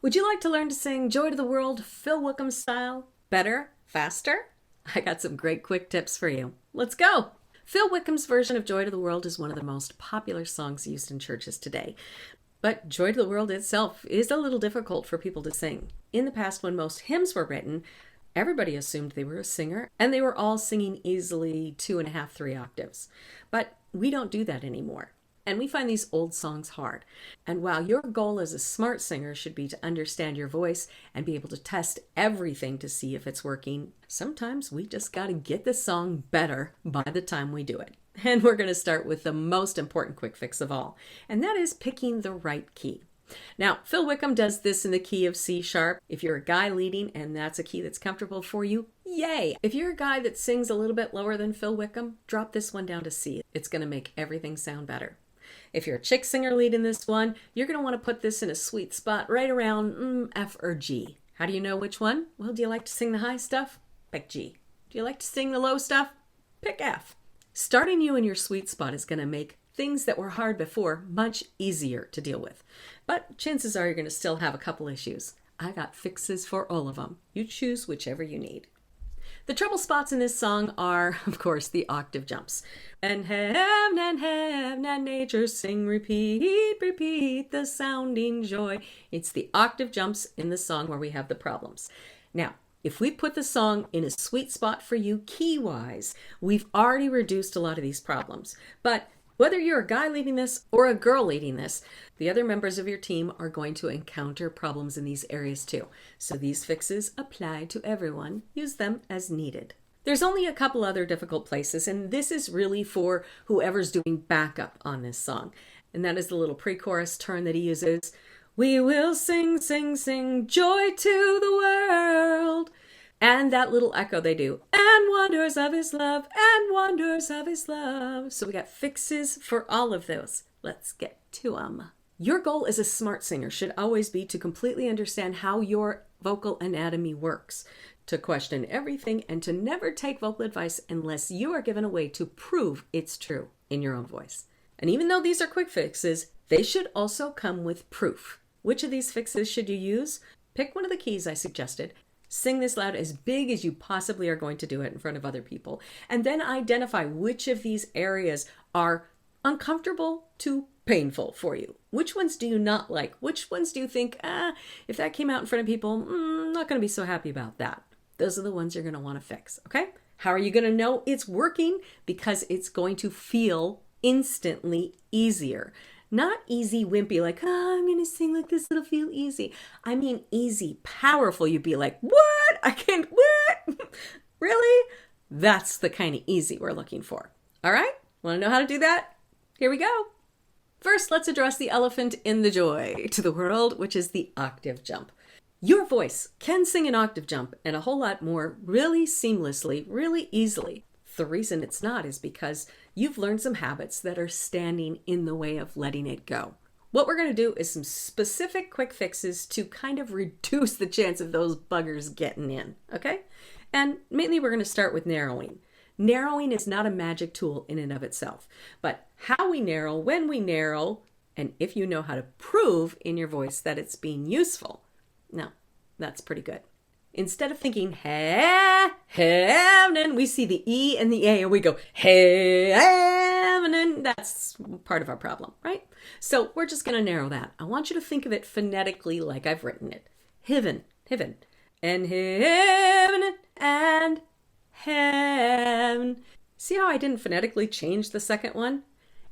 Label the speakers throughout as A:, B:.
A: Would you like to learn to sing Joy to the World Phil Wickham style? Better? Faster? I got some great quick tips for you. Let's go! Phil Wickham's version of Joy to the World is one of the most popular songs used in churches today. But Joy to the World itself is a little difficult for people to sing. In the past, when most hymns were written, everybody assumed they were a singer, and they were all singing easily 2.5, 3 octaves. But we don't do that anymore. And we find these old songs hard. And while your goal as a smart singer should be to understand your voice and be able to test everything to see if it's working, sometimes we just got to get the song better by the time we do it. And we're going to start with the most important quick fix of all, and that is picking the right key. Now, Phil Wickham does this in the key of C sharp. If you're a guy leading and that's a key that's comfortable for you, yay! If you're a guy that sings a little bit lower than Phil Wickham, drop this one down to C. It's going to make everything sound better. If you're a chick singer leading this one, you're going to want to put this in a sweet spot right around F or G. How do you know which one? Well, do you like to sing the high stuff? Pick G. Do you like to sing the low stuff? Pick F. Starting you in your sweet spot is going to make things that were hard before much easier to deal with. But chances are you're going to still have a couple issues. I got fixes for all of them. You choose whichever you need. The trouble spots in this song are, of course, the octave jumps. And heaven and nature sing, repeat, repeat the sounding joy. It's the octave jumps in the song where we have the problems. Now, if we put the song in a sweet spot for you key-wise, we've already reduced a lot of these problems. But whether you're a guy leading this or a girl leading this, the other members of your team are going to encounter problems in these areas too. So these fixes apply to everyone. Use them as needed. There's only a couple other difficult places, and this is really for whoever's doing backup on this song. And that is the little pre-chorus turn that he uses. We will sing, sing, sing, joy to the world. And that little echo they do. And wonders of his love, and wonders of his love. So we got fixes for all of those. Let's get to them. Your goal as a smart singer should always be to completely understand how your vocal anatomy works, to question everything, and to never take vocal advice unless you are given a way to prove it's true in your own voice. And even though these are quick fixes, they should also come with proof. Which of these fixes should you use? Pick one of the keys I suggested. Sing this loud as big as you possibly are going to do it in front of other people. And then identify which of these areas are uncomfortable to painful for you. Which ones do you not like? Which ones do you think, if that came out in front of people, I'm not going to be so happy about that. Those are the ones you're going to want to fix, okay? How are you going to know it's working? Because it's going to feel instantly easier. Not easy, wimpy, like, I'm going to sing like this, it'll feel easy. I mean easy, powerful. You'd be like, what? I can't, what? Really? That's the kind of easy we're looking for. All right? Want to know how to do that? Here we go. First, let's address the elephant in the joy to the world, which is the octave jump. Your voice can sing an octave jump and a whole lot more really seamlessly, really easily. The reason it's not is because you've learned some habits that are standing in the way of letting it go. What we're going to do is some specific quick fixes to kind of reduce the chance of those buggers getting in, okay? And mainly we're going to start with narrowing. Narrowing is not a magic tool in and of itself, but how we narrow, when we narrow, and if you know how to prove in your voice that it's being useful. Now, that's pretty good. Instead of thinking, heaven, we see the E and the A, and we go, heaven, that's part of our problem, right? So we're just going to narrow that. I want you to think of it phonetically like I've written it. Heaven, heaven, and heaven, and heaven. See how I didn't phonetically change the second one?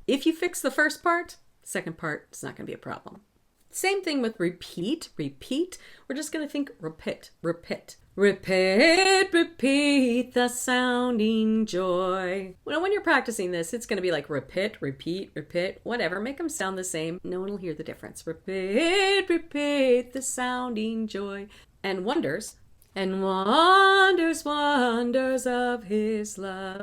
A: If you fix the first part, the second part is not going to be a problem. Same thing with repeat, repeat. We're just going to think repeat, repeat. Repeat, repeat the sounding joy. Well, when you're practicing this, it's going to be like repeat, repeat, repeat, whatever. Make them sound the same. No one will hear the difference. Repeat, repeat the sounding joy. And wonders, wonders of his love.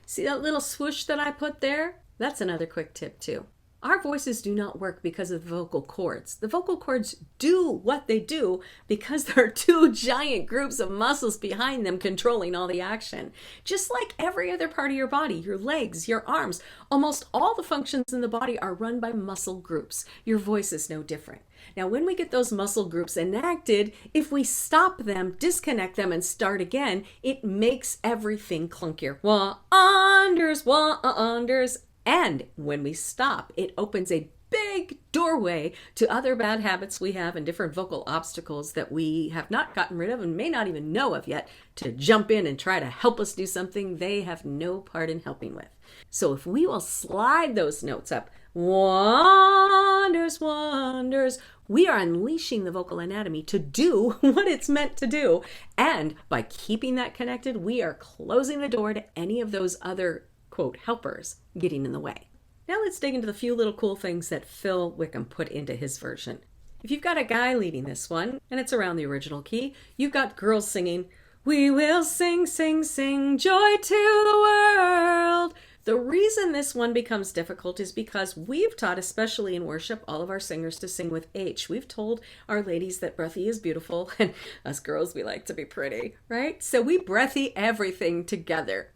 A: See that little swoosh that I put there? That's another quick tip too. Our voices do not work because of the vocal cords. The vocal cords do what they do because there are two giant groups of muscles behind them controlling all the action. Just like every other part of your body, your legs, your arms, almost all the functions in the body are run by muscle groups. Your voice is no different. Now, when we get those muscle groups enacted, if we stop them, disconnect them, and start again, it makes everything clunkier. Wonders, wonders. And when we stop, it opens a big doorway to other bad habits we have and different vocal obstacles that we have not gotten rid of and may not even know of yet to jump in and try to help us do something they have no part in helping with. So if we will slide those notes up, wonders, wonders, we are unleashing the vocal anatomy to do what it's meant to do. And by keeping that connected, we are closing the door to any of those other, quote, helpers getting in the way. Now let's dig into the few little cool things that Phil Wickham put into his version. If you've got a guy leading this one, and it's around the original key, you've got girls singing, "We will sing, sing, sing, joy to the world." The reason this one becomes difficult is because we've taught, especially in worship, all of our singers to sing with H. We've told our ladies that breathy is beautiful, and us girls, we like to be pretty, right? So we breathy everything together.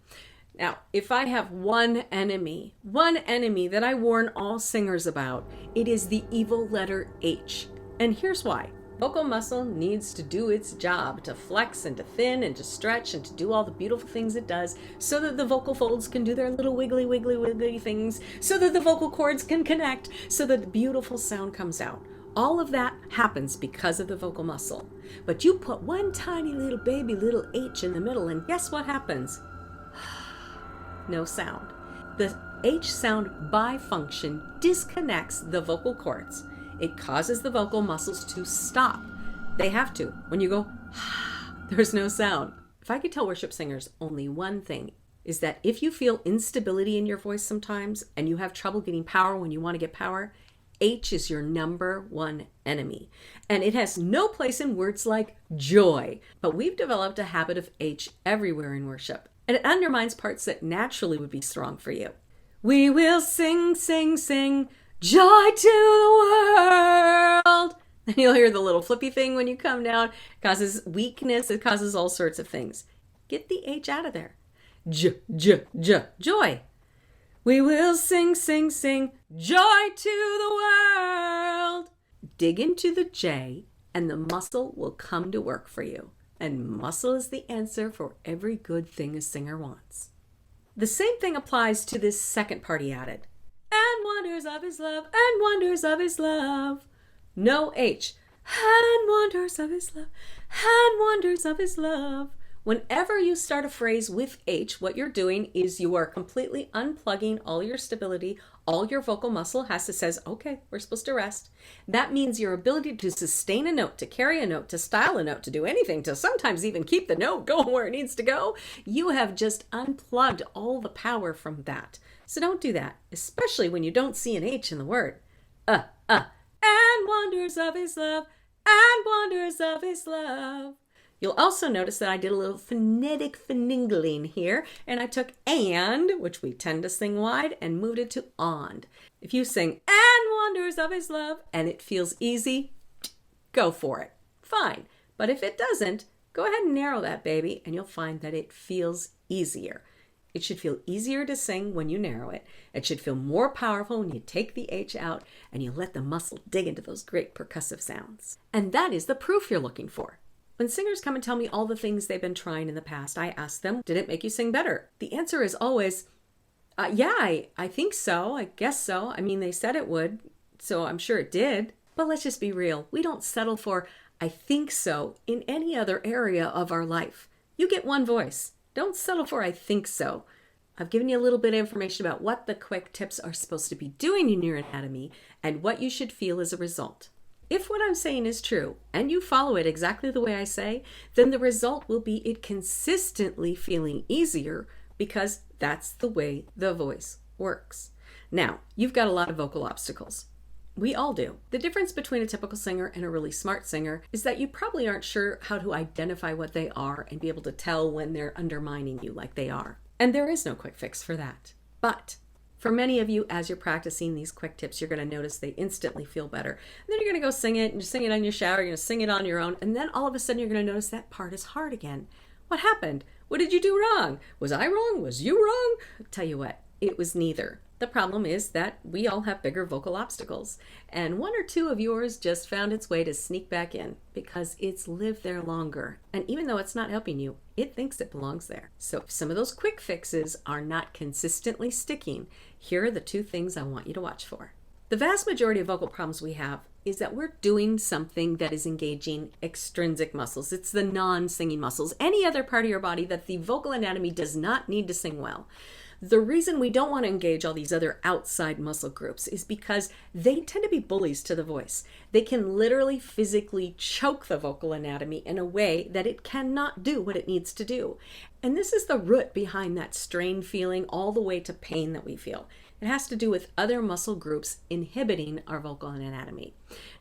A: Now, if I have one enemy that I warn all singers about, it is the evil letter H. And here's why. Vocal muscle needs to do its job to flex and to thin and to stretch and to do all the beautiful things it does so that the vocal folds can do their little wiggly, wiggly, wiggly things, so that the vocal cords can connect, so that the beautiful sound comes out. All of that happens because of the vocal muscle. But you put one tiny little baby little H in the middle and guess what happens? No sound. The H sound by function disconnects the vocal cords. It causes the vocal muscles to stop. They have to. When you go, there's no sound. If I could tell worship singers only one thing, is that if you feel instability in your voice sometimes and you have trouble getting power when you want to get power, H is your number one enemy. And it has no place in words like joy. But we've developed a habit of H everywhere in worship. And it undermines parts that naturally would be strong for you. We will sing, sing, sing, joy to the world. And you'll hear the little flippy thing when you come down. It causes weakness. It causes all sorts of things. Get the H out of there. Joy. We will sing, sing, sing, joy to the world. Dig into the J and the muscle will come to work for you. And muscle is the answer for every good thing a singer wants. The same thing applies to this second part he added. And wonders of his love, and wonders of his love. No H. And wonders of his love, and wonders of his love. Whenever you start a phrase with H, what you're doing is you are completely unplugging all your stability. All your vocal muscle says, okay, we're supposed to rest. That means your ability to sustain a note, to carry a note, to style a note, to do anything, to sometimes even keep the note going where it needs to go. You have just unplugged all the power from that. So don't do that, especially when you don't see an H in the word. And wonders of his love, and wonders of his love. You'll also notice that I did a little phonetic finagling here, and I took and, which we tend to sing wide, and moved it to ond. If you sing and wonders of his love, and it feels easy, go for it. Fine. But if it doesn't, go ahead and narrow that baby, and you'll find that it feels easier. It should feel easier to sing when you narrow it. It should feel more powerful when you take the H out and you let the muscle dig into those great percussive sounds. And that is the proof you're looking for. When singers come and tell me all the things they've been trying in the past, I ask them, did it make you sing better? The answer is always, yeah, I think so. I guess so. I mean, they said it would, so I'm sure it did. But let's just be real. We don't settle for, I think so, in any other area of our life. You get one voice. Don't settle for, I think so. I've given you a little bit of information about what the quick tips are supposed to be doing in your anatomy and what you should feel as a result. If what I'm saying is true, and you follow it exactly the way I say, then the result will be it consistently feeling easier because that's the way the voice works. Now, you've got a lot of vocal obstacles. We all do. The difference between a typical singer and a really smart singer is that you probably aren't sure how to identify what they are and be able to tell when they're undermining you like they are. And there is no quick fix for that. But For many of you, as you're practicing these quick tips, you're going to notice they instantly feel better. And then you're going to go sing it, and you sing it on your shower, you're going to sing it on your own, and then all of a sudden you're going to notice that part is hard again. What happened? What did you do wrong? Was I wrong? Was you wrong? I'll tell you what, it was neither. The problem is that we all have bigger vocal obstacles, and one or two of yours just found its way to sneak back in because it's lived there longer. And even though it's not helping you, it thinks it belongs there. So if some of those quick fixes are not consistently sticking, here are the two things I want you to watch for. The vast majority of vocal problems we have is that we're doing something that is engaging extrinsic muscles. It's the non-singing muscles, any other part of your body that the vocal anatomy does not need to sing well. The reason we don't want to engage all these other outside muscle groups is because they tend to be bullies to the voice. They can literally physically choke the vocal anatomy in a way that it cannot do what it needs to do. And this is the root behind that strain feeling all the way to pain that we feel. It has to do with other muscle groups inhibiting our vocal anatomy.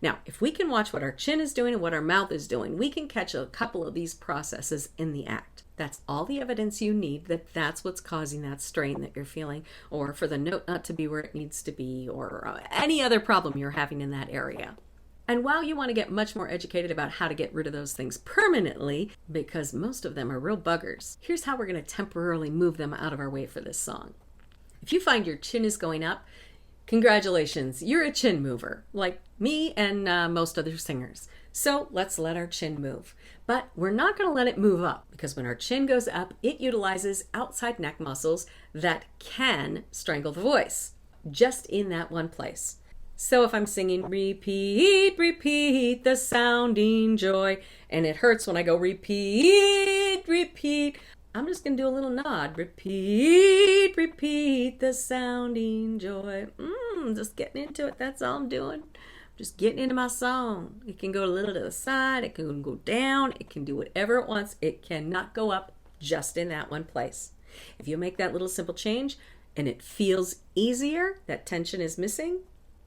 A: Now, if we can watch what our chin is doing and what our mouth is doing, we can catch a couple of these processes in the act. That's all the evidence you need that that's what's causing that strain that you're feeling, or for the note not to be where it needs to be, or any other problem you're having in that area. And while you want to get much more educated about how to get rid of those things permanently, because most of them are real buggers, here's how we're going to temporarily move them out of our way for this song. If you find your chin is going up, congratulations, you're a chin mover, like me and most other singers. So let's let our chin move. But we're not going to let it move up, because when our chin goes up, it utilizes outside neck muscles that can strangle the voice, just in that one place. So if I'm singing repeat, repeat the sounding joy, and it hurts when I go repeat, repeat, I'm just going to do a little nod. Repeat, repeat the sounding joy. Just getting into it. That's all I'm doing. Just getting into my song. It can go a little to the side. It can go down. It can do whatever it wants. It cannot go up just in that one place. If you make that little simple change and it feels easier, that tension is missing,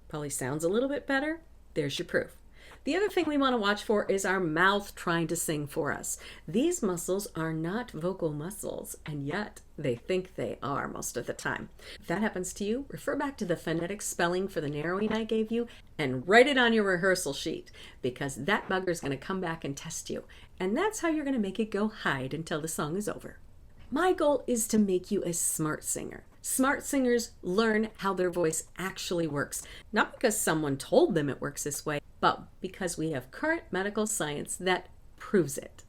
A: probably sounds a little bit better, there's your proof. The other thing we want to watch for is our mouth trying to sing for us. These muscles are not vocal muscles, and yet they think they are most of the time. If that happens to you, refer back to the phonetic spelling for the narrowing I gave you and write it on your rehearsal sheet, because that bugger is going to come back and test you. And that's how you're going to make it go hide until the song is over. My goal is to make you a smart singer. Smart singers learn how their voice actually works, not because someone told them it works this way, but because we have current medical science that proves it.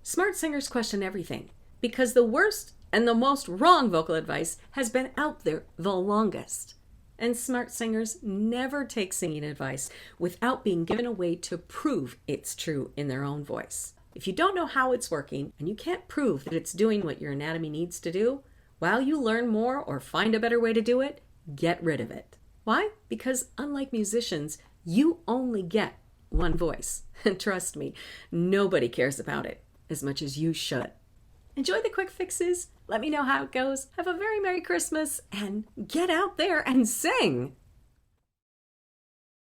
A: Smart singers question everything, because the worst and the most wrong vocal advice has been out there the longest. And smart singers never take singing advice without being given a way to prove it's true in their own voice. If you don't know how it's working and you can't prove that it's doing what your anatomy needs to do, while you learn more or find a better way to do it, get rid of it. Why? Because unlike musicians, you only get one voice. And trust me, nobody cares about it as much as you should. Enjoy the quick fixes. Let me know how it goes. Have a very Merry Christmas and get out there and sing.